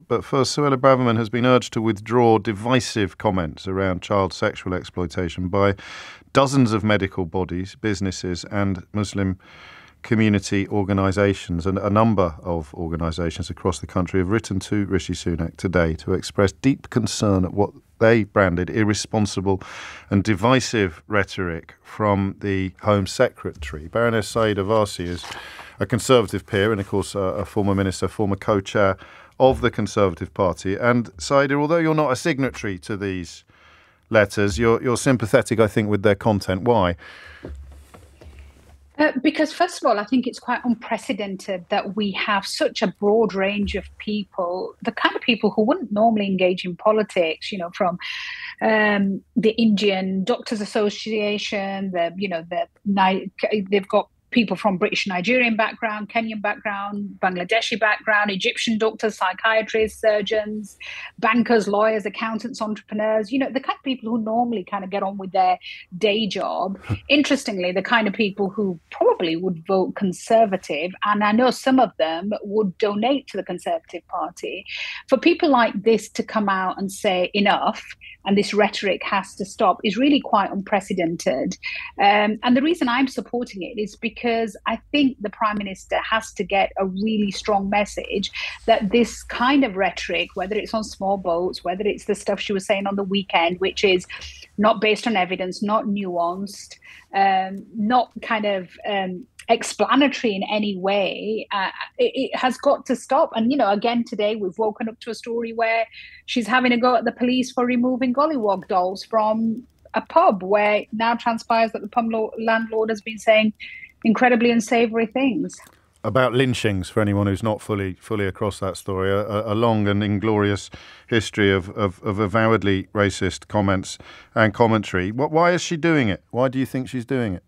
But first, Suella Braverman has been urged to withdraw divisive comments around child sexual exploitation by dozens of medical bodies, businesses and Muslim community organisations. And a number of organisations across the country have written to Rishi Sunak today to express deep concern at what they branded irresponsible and divisive rhetoric from the Home Secretary. Baroness Sayeeda Warsi is a Conservative peer and, of course, a former minister, former co-chair of the Conservative Party. And Sayeeda, although you're not a signatory to these letters, you're sympathetic, I think, with their content. Why? Because, first of all, I think it's quite unprecedented that we have such a broad range of people, the kind of people who wouldn't normally engage in politics, from the Indian Doctors Association, they've got people from British Nigerian background, Kenyan background, Bangladeshi background, Egyptian doctors, psychiatrists, surgeons, bankers, lawyers, accountants, entrepreneurs, the kind of people who normally kind of get on with their day job. Interestingly, the kind of people who probably would vote Conservative, and I know some of them would donate to the Conservative Party. For people like this to come out and say enough, and this rhetoric has to stop, is really quite unprecedented. And the reason I'm supporting it is because I think the Prime Minister has to get a really strong message that this kind of rhetoric, whether it's on small boats, whether it's the stuff she was saying on the weekend, which is not based on evidence, not nuanced, not kind of explanatory in any way, it has got to stop. And, again, today we've woken up to a story where she's having a go at the police for removing gollywog dolls from a pub, where it now transpires that the pub landlord has been saying incredibly unsavoury things. About lynchings, for anyone who's not fully across that story, a long and inglorious history of avowedly racist comments and commentary. Why is she doing it? Why do you think she's doing it?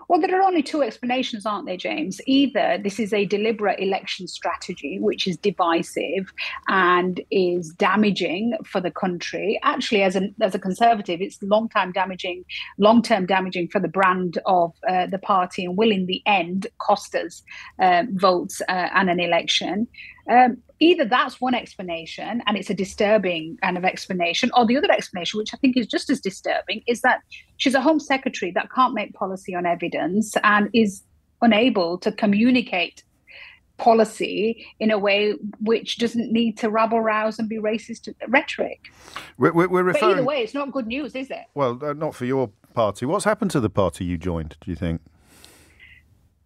Well, there are only two explanations, aren't there, James? Either this is a deliberate election strategy, which is divisive and is damaging for the country. Actually, as a Conservative, it's long-term damaging for the brand of the party, and will in the end cost us votes and an election. Either that's one explanation, and it's a disturbing kind of explanation, or the other explanation, which I think is just as disturbing, is that she's a Home Secretary that can't make policy on evidence and is unable to communicate policy in a way which doesn't need to rabble-rouse and be racist rhetoric. We're referring... But either way, it's not good news, is it? Well, not for your party. What's happened to the party you joined, do you think?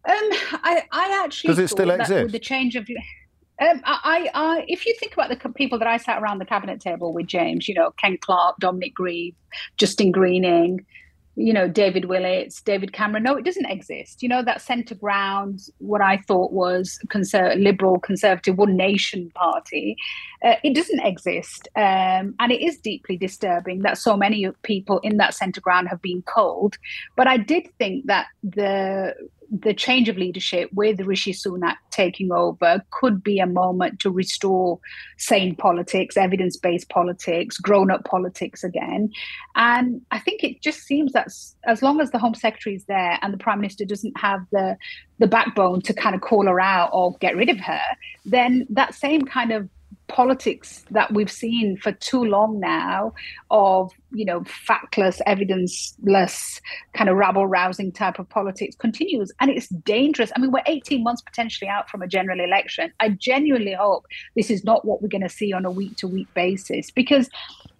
I actually Does it still thought that exist? with the change of... if you think about the people that I sat around the cabinet table with, James, Ken Clarke, Dominic Grieve, Justin Greening, David Willits, David Cameron, no, it doesn't exist. That centre ground, what I thought was liberal, conservative, one nation party, it doesn't exist. And it is deeply disturbing that so many people in that centre ground have been culled. But I did think that the change of leadership with Rishi Sunak taking over could be a moment to restore sane politics, evidence-based politics, grown-up politics again. And I think it just seems that as long as the Home Secretary is there and the Prime Minister doesn't have the backbone to kind of call her out or get rid of her, then that same kind of politics that we've seen for too long now of, factless, evidenceless, kind of rabble-rousing type of politics continues. And it's dangerous. I mean, we're 18 months potentially out from a general election. I genuinely hope this is not what we're going to see on a week-to-week basis, because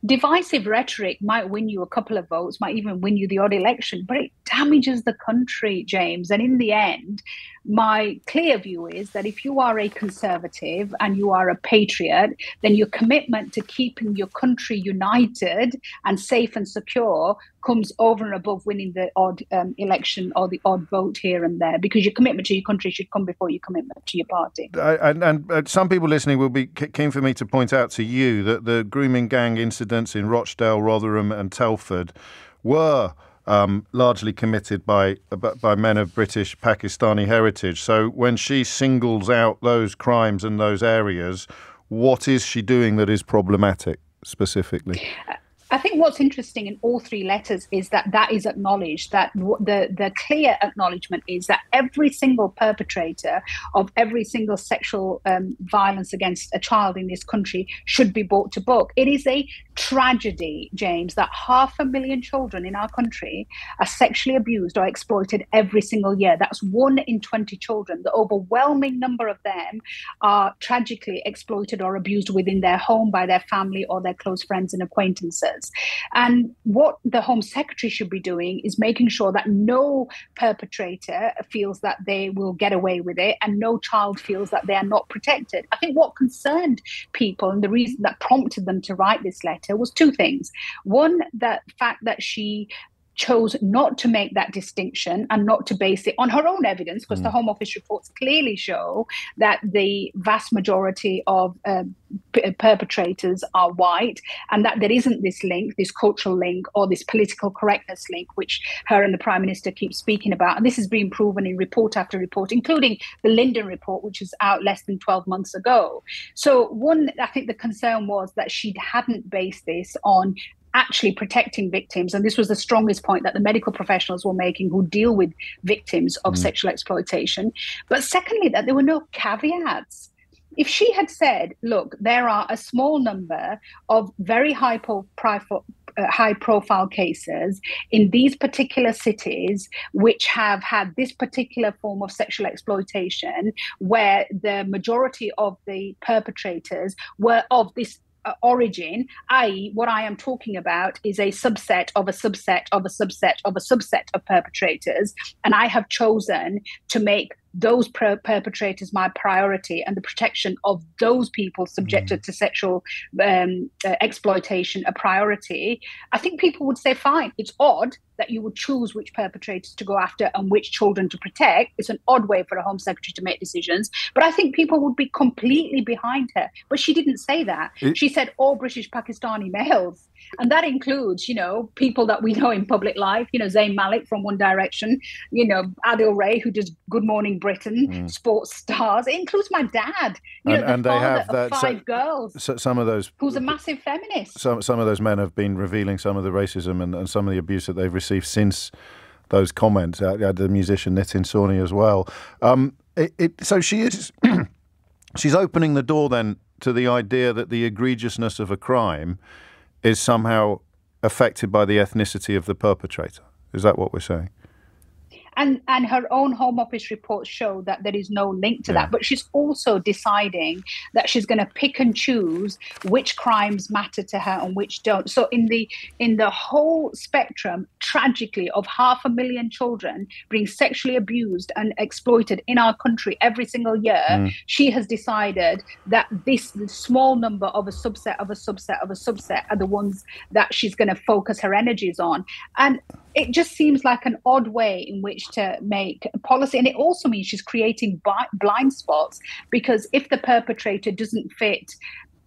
divisive rhetoric might win you a couple of votes, might even win you the odd election, but it damages the country, James. And in the end, my clear view is that if you are a Conservative and you are a patriot, then your commitment to keeping your country united and safe and secure comes over and above winning the odd election or the odd vote here and there, because your commitment to your country should come before your commitment to your party. And some people listening will be keen for me to point out to you that the grooming gang incidents in Rochdale, Rotherham and Telford were largely committed by men of British Pakistani heritage. So when she singles out those crimes and those areas, what is she doing that is problematic specifically? I think what's interesting in all three letters is that that is acknowledged, that the clear acknowledgement is that every single perpetrator of every single sexual violence against a child in this country should be brought to book. It is a tragedy, James, that 500,000 children in our country are sexually abused or exploited every single year. That's 1 in 20 children. The overwhelming number of them are tragically exploited or abused within their home by their family or their close friends and acquaintances. And what the Home Secretary should be doing is making sure that no perpetrator feels that they will get away with it and no child feels that they are not protected. I think what concerned people and the reason that prompted them to write this letter was two things. One, the fact that she chose not to make that distinction and not to base it on her own evidence, because the Home Office reports clearly show that the vast majority of perpetrators are white, and that there isn't this link, this cultural link or this political correctness link, which her and the Prime Minister keep speaking about. And this has been proven in report after report, including the Linden report, which was out less than 12 months ago. So one, I think the concern was that she hadn't based this on actually protecting victims. And this was the strongest point that the medical professionals were making who deal with victims of sexual exploitation. But secondly, that there were no caveats. If she had said, look, there are a small number of very high profile cases in these particular cities which have had this particular form of sexual exploitation, where the majority of the perpetrators were of this origin, i.e. what I am talking about is a subset of a subset of a subset of a subset of perpetrators, and I have chosen to make those perpetrators my priority and the protection of those people subjected to sexual exploitation a priority, I think people would say, fine. It's odd that you would choose which perpetrators to go after and which children to protect. It's an odd way for a Home Secretary to make decisions, but I think people would be completely behind her. But she didn't say that. She said all British Pakistani males. And that includes, people that we know in public life, Zayn Malik from One Direction, Adil Ray, who does Good Morning Britain, sports stars. It includes my dad, and the they father have that, of 5 girls. So some of those, who's a massive feminist. Some of those men have been revealing some of the racism and some of the abuse that they've received since those comments. The musician Nitin Sawhney as well. So she is, she's opening the door then to the idea that the egregiousness of a crime is somehow affected by the ethnicity of the perpetrator. Is that what we're saying? And her own Home Office reports show that there is no link to that. But she's also deciding that she's going to pick and choose which crimes matter to her and which don't. So in the whole spectrum, tragically, of 500,000 children being sexually abused and exploited in our country every single year, she has decided that this small number of a subset of a subset of a subset are the ones that she's going to focus her energies on. And it just seems like an odd way in which to make policy. And it also means she's creating blind spots, because if the perpetrator doesn't fit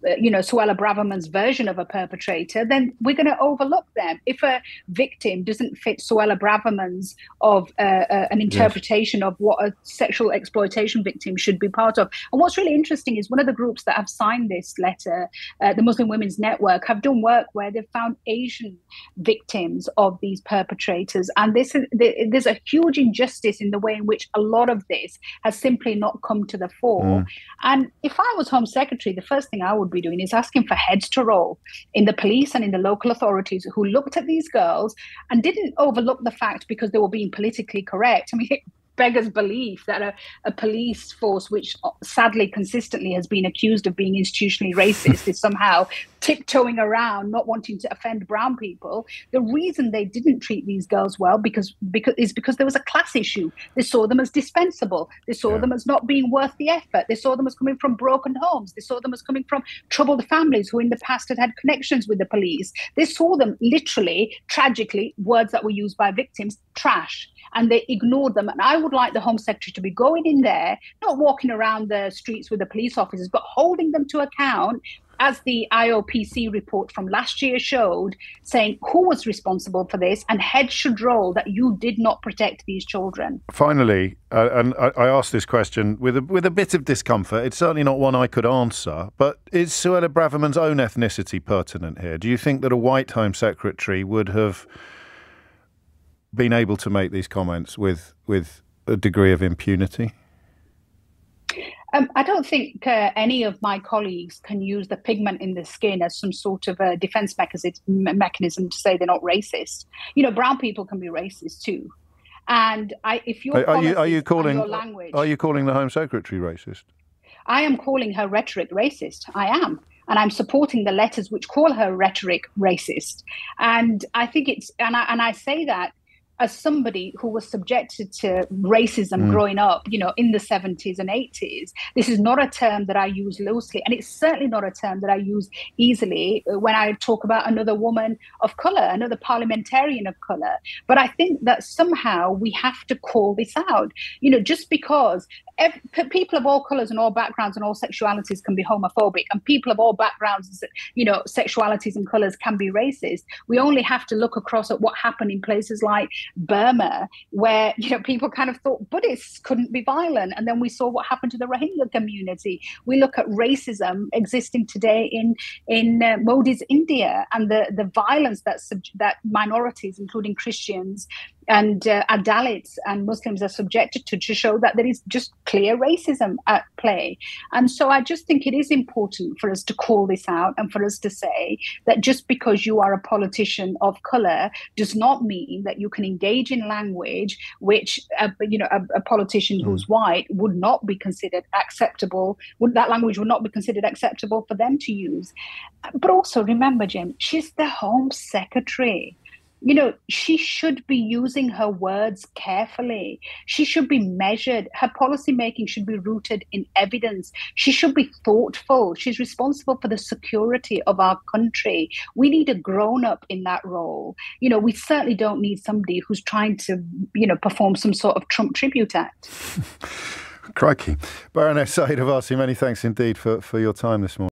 Suella Braverman's version of a perpetrator, then we're going to overlook them. If a victim doesn't fit Suella Braverman's of an interpretation of what a sexual exploitation victim should be part of. And what's really interesting is one of the groups that have signed this letter, the Muslim Women's Network, have done work where they've found Asian victims of these perpetrators. And there's a huge injustice in the way in which a lot of this has simply not come to the fore. And if I was Home Secretary, the first thing I would be doing is asking for heads to roll in the police and in the local authorities who looked at these girls and didn't overlook the fact because they were being politically correct. I mean, it beggars belief that a police force, which sadly consistently has been accused of being institutionally racist, is somehow tiptoeing around not wanting to offend brown people. The reason they didn't treat these girls well because there was a class issue. They saw them as dispensable. They saw them as not being worth the effort. They saw them as coming from broken homes. They saw them as coming from troubled families who in the past had connections with the police. They saw them literally, tragically, words that were used by victims, trash. And they ignored them. And I would like the Home Secretary to be going in there, not walking around the streets with the police officers, but holding them to account, as the IOPC report from last year showed, saying who was responsible for this, and heads should roll that you did not protect these children. Finally, and I asked this question with a bit of discomfort. It's certainly not one I could answer, but is Suella Braverman's own ethnicity pertinent here? Do you think that a white Home Secretary would have been able to make these comments with a degree of impunity? I don't think any of my colleagues can use the pigment in the skin as some sort of a defense mechanism to say they're not racist. Brown people can be racist too. And if you're are you calling your language, are you calling the Home Secretary racist? I am calling her rhetoric racist. I am. And I'm supporting the letters which call her rhetoric racist. And I think and I say that as somebody who was subjected to racism growing up, in the 70s and 80s. This is not a term that I use loosely, and it's certainly not a term that I use easily when I talk about another woman of colour, another parliamentarian of colour. But I think that somehow we have to call this out, just because people of all colours and all backgrounds and all sexualities can be homophobic, and people of all backgrounds, sexualities and colours can be racist. We only have to look across at what happened in places like Burma, where people kind of thought Buddhists couldn't be violent, and then we saw what happened to the Rohingya community. We look at racism existing today in Modi's India, and the violence that minorities, including Christians and Dalits and Muslims, are subjected to show that there is just clear racism at play. And so I just think it is important for us to call this out, and for us to say that just because you are a politician of colour does not mean that you can engage in language which a politician who's white would not be considered acceptable. That language would not be considered acceptable for them to use. But also remember, Jim, she's the Home Secretary. She should be using her words carefully. She should be measured. Her policy making should be rooted in evidence. She should be thoughtful. She's responsible for the security of our country. We need a grown-up in that role. We certainly don't need somebody who's trying to, perform some sort of Trump tribute act. Crikey. Baroness Sayeeda Warsi, many thanks indeed for your time this morning.